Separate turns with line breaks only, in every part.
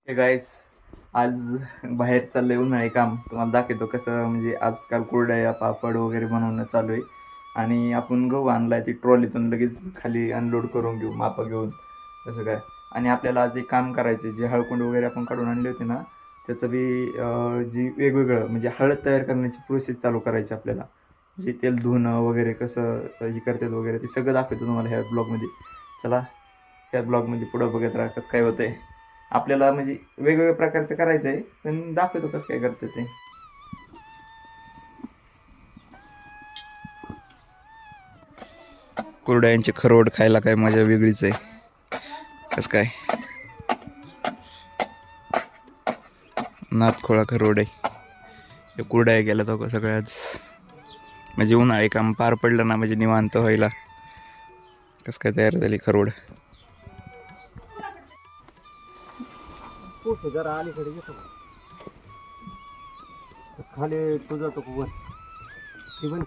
Hey guys, आज बाहेर चाललंय उन्हाळी काम. तुम्हाला दाखवतो कसं, म्हणजे आजकाल कुरडया पापड वगैरे बनवणं चालू आहे. आणि आपण गहू आणलाय ती ट्रॉलीतून लगेच खाली अनलोड करून घेऊ मापं घेऊन, तसं काय. आणि आपल्याला आज एक काम करायचं, जे हळकुंड वगैरे आपण काढून आणले होते ना, त्याचं बी जी वेगवेगळं म्हणजे हळद तयार करण्याची प्रोसेस चालू करायची आपल्याला. जे तेल धुणं वगैरे कसं हे करतात वगैरे, ते सगळं दाखवतो तुम्हाला ह्या ब्लॉगमध्ये. चला, त्या ब्लॉगमध्ये पुढं बघत राहा कसं काय होतंय. आपल्याला म्हणजे वेगवेगळ्या प्रकारचं करायचं आहे, पण दाखवतो कसं काय करतं ते. कुरडयांची खरोड खायला काय मजा वेगळीच आहे. कसं काय नातखोळा खरोड आहे. हे कुरडया गेल्या तो सगळ्याच, म्हणजे उन्हाळी काम पार पडलं ना, म्हणजे निवांत व्हायला. कसं काय तयार झाली खरोड.
जरा अलीकडे घेतो खाली तुझा तो वर पण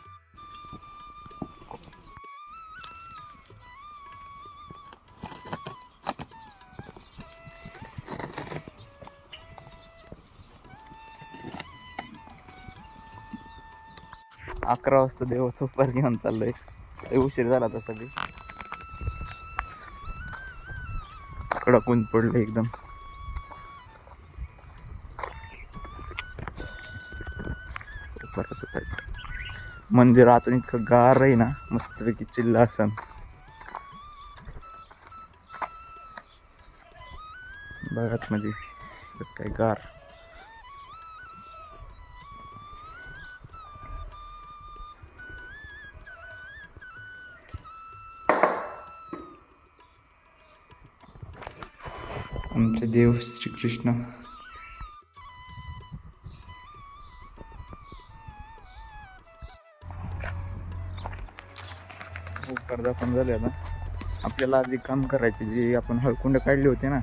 अकरा वाजता देवाचं उपार घेऊन चाललोय. उशीर झाला तसा बी. कडक ऊन पडलं एकदम. मंदिर आतून इतकं गार आहे ना, मस्तपैकी चिल्ला असं. बघत म्हणजे कसं काय गार. आमचे देव श्रीकृष्ण. स्पर्धा पण झाल्या ना. आपल्याला आज एक काम करायचे, जे आपण हळकुंड काढले होते ना,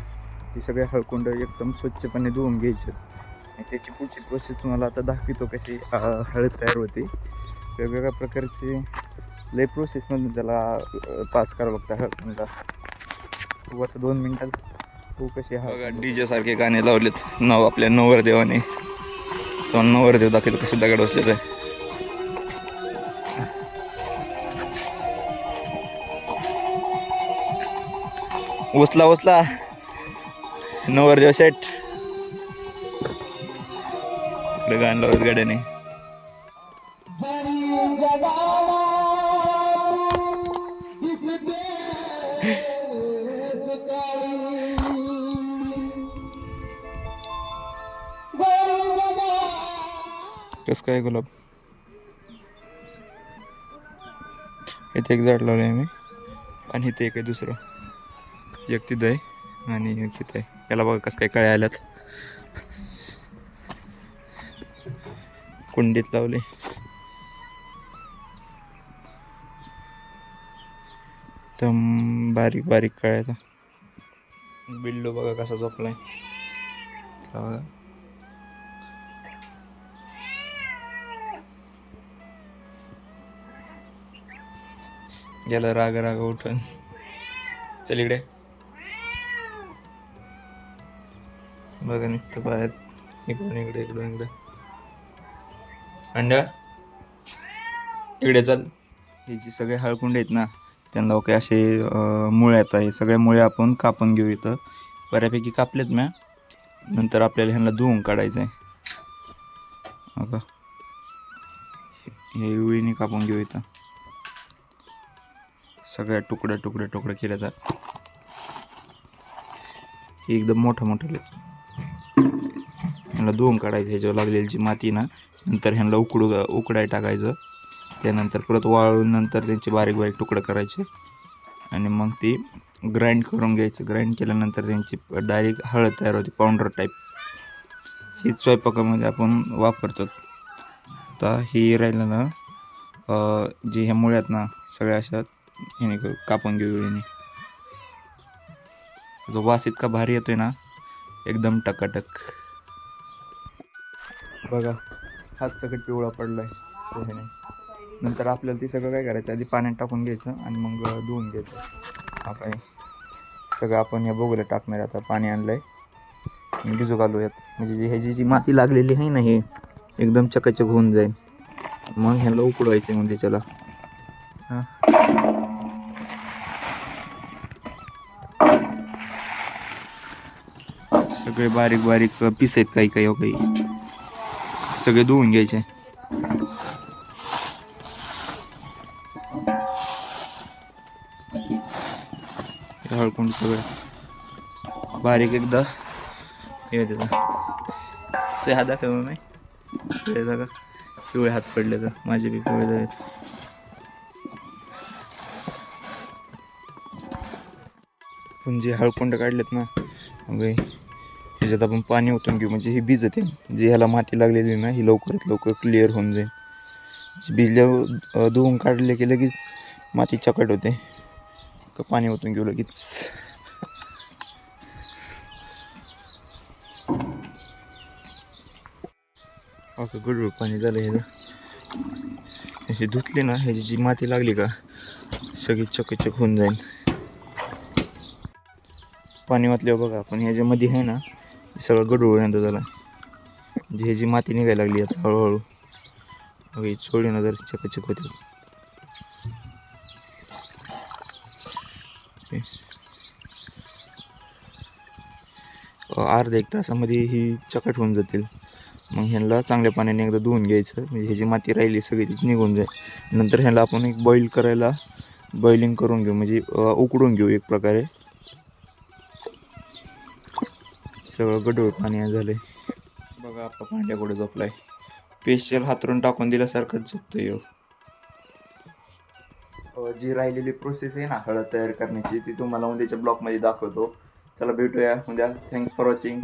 ते सगळे हळकुंड एकदम स्वच्छपणे धुवून घ्यायचे. आणि त्याची पुढची प्रोसेस तुम्हाला आता दाखवतो कशी हळद तयार होते. वेगवेगळ्या प्रकारचे लय प्रोसेसमधून त्याला पास करावं लागतं हळकुंडला. तू आता 2 मिनिटात तू कशी डीजे सारखे गाणे लावलेत नव आपल्या नवरदेवाने. नवरदेव दाखवतो कसे दगड बसले ते. उचला उचला नवरदेव सेट. इकडे गाणं लावत गाड्याने. कस काय गुलाब. इथे एक झाड लावलं आहे मी, आणि इथे एक आहे दुसरं. एक तिथं आहे आणि एक इथं आहे. याला बघा कसं काय कळ्या आल्यात. कुंडीत लावले. एकदम बारीक बारीक कळ्याचा. बिल्डो बघा कसा झोपलाय. बघा गेला राग राग उठून. चल इकडे बघा निघतं बाहेर. इकडून इकडे इकडून इकडे. अंड्या इकडे चल. हे जे सगळे हळकुंड आहेत ना, त्यांना ओके असे मुळे आहेत. हे सगळे मुळे आपण कापून घेऊ. इथं बऱ्यापैकी कापलेत म्या. नंतर आपल्याला ह्यांना धुवून काढायचं आहे. बघा हे विळीने कापून घेऊ. इथं सगळ्या तुकडे तुकडे तुकडे केले जातात. हे एकदम मोठं मोठं ह्यांना धुवून काढायचं. ह्याच्यावर लागलेली जी माती ना, नंतर ह्यांना उकडाय टाकायचं. त्यानंतर परत वाळून नंतर त्यांचे बारीक बारीक तुकडे करायचे आणि मग ती ग्राइंड करून घ्यायचं. ग्राइंड केल्यानंतर त्यांची डायरेक्ट हळद तयार होती, पावडर टाईप. ही स्वयंपाकामध्ये आपण वापरतो. आता ही राहिलं ना, जे ह्या मुळ्यात ना सगळ्या अशा ह्याने कापून घेऊ. ह्याने जो वास इतका भारी येतोय ना, एकदम टकाटक. बघा हात सगळं पिवळा पडलाय ह्याने. नंतर आपल्याला ती सगळं काय करायचं, आधी पाण्यात टाकून घ्यायचं आणि मग धुवून घ्यायचं. हा काय सगळं आपण या बघूला टाकणार. आता पाणी आणलंय भिजू घालू यात, म्हणजे ह्याची जी माती लागलेली आहे ना हे एकदम चकाचक होऊन जाईल. मग ह्याला उकडवायचं म्हणजे त्याला हां. सगळे बारीक बारीक पीस आहेत काही काही काही, सगळे धुवून घ्यायचे. हळकुंड सगळं बारीक एकदा हे ते हात दाखव नाही ते जागा पिवळे हात पडले तर माझे बी पिवळे झाले. पण जे हळकुंड काढलेत ना मग ह्याच्यात आपण पाणी ओतून घेऊ, म्हणजे ही भिजते जे ह्याला माती लागलेली ना ही लवकरात लवकर क्लिअर होऊन जाईल. भिजल्यावर धुवून काढले की लगेच माती चकट होते. का पाणी ओतून घेऊ लगेच. असं गडूळ पाणी झालं ह्याचं, हे धुतले ना ह्याची जी माती लागली का सगळी चकचक होऊन जाईल. पाणी वाचल्यावर बघा आपण ह्याच्यामध्ये आहे ना सगळं गडूळ येतं झाला, म्हणजे ह्याची माती निघायला लागली आता हळूहळू. बघा छोडी ना जर चकचक होते. अर्ध्या 1 तासामध्ये ही चकट होऊन जातील. मग ह्यांना चांगल्या पाण्याने एकदा धुवून घ्यायचं, म्हणजे ह्याची माती राहिली सगळी ती निघून जाईल. नंतर ह्याला आपण एक बॉइलिंग करून घेऊ, म्हणजे उकडून घेऊ एक प्रकारे. सगळं गढूळ पाणी झालंय बघा. आपला भांड्या पुढे झोपलाय, स्पेशल हातरून टाकून दिल्यासारखंच झोपतोय. जी राहिलेली प्रोसेस आहे ना हळद तयार करण्याची ती तुम्हाला उद्याच्या ब्लॉगमध्ये दाखवतो. चला भेटूया उद्या. Thanks for watching.